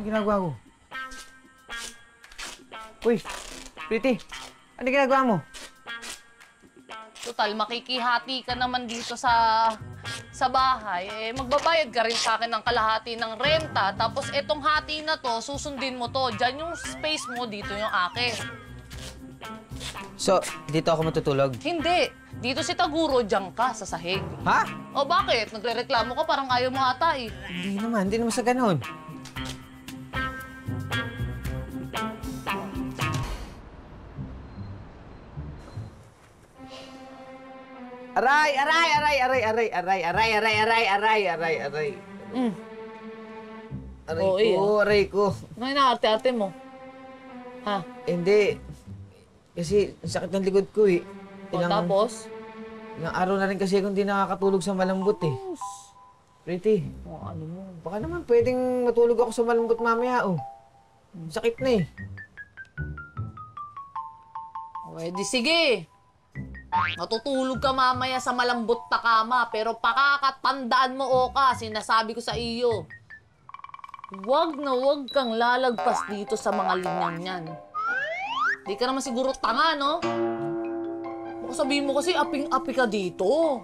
Ano ginagawa mo? Uy, Pretty. Ano ginagawa mo? Total, makikihati ka naman dito sa bahay. Eh, magbabayad ka rin sa akin ng kalahati ng renta. Tapos etong hati na to, susundin mo to. Diyan yung space mo, dito yung akin. So, dito ako matutulog? Hindi. Dito si Taguro, diyan ka sa sahig. Ha? O bakit? Nagrereklamo ka, parang ayaw mo ata eh. Hindi naman sa ganon. Aray! Mm. Aray ko. Ano yung naarte-arte mo? Ha? Hindi. Kasi ang sakit ng likod ko eh. O tapos? Ilang araw na rin kasi akong hindi nakakatulog sa malambot eh. Pretty, O ano mo? baka naman pwedeng matulog ako sa malambot mamaya oh. Sakit na eh. O edi sige. Matutulog ka mamaya sa malambot na kama, pero pakakatandaan mo, Oka, sinasabi ko sa iyo. Huwag na huwag kang lalagpas dito sa mga linyang yan. Di ka naman siguro tanga, no? Baka sabihin mo kasi aping-api ka dito.